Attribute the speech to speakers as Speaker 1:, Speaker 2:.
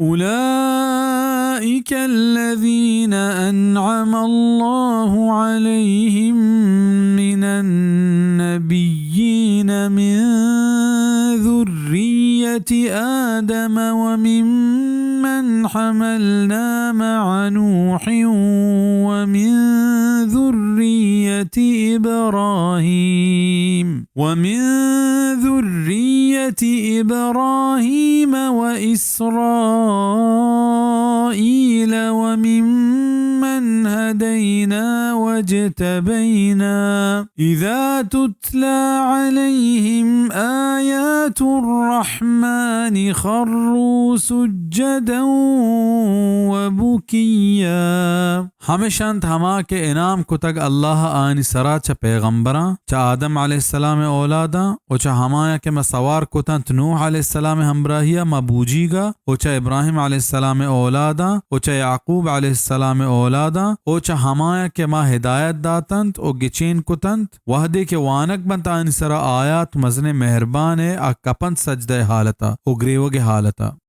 Speaker 1: أولئك الذين أنعم الله عليهم من النبيين من ذرية آدم وممن حملنا مع نوح ومن ذرية إبراهيم وإسرائيل وممن هدينا واجتبينا إذا تتلى عليهم آيات الرحمن خروا سجدا وبكيا. हमेशंत हमा के इनाम कुतग अल्लाह आनी सरा च पैगंबरा च आदम अलैहिस्सलाम औलादा ओ च हमाया के मसवार कुतंत नूह अलैहिस्सलाम हमराहिया मबूजीगा ओ च इब्राहिम अलैहिस्सलाम औलादा ओ च याकूब अलैहिस्सलाम औलादा ओ च हमाया के मा हिदायत दातंत ओ गिचीन कुतंत वहदे के वानक बनता आनी सरा आयात मजने मेहरबान है आ कपंत सजदे हालता ओ ग्रेवगे हालता।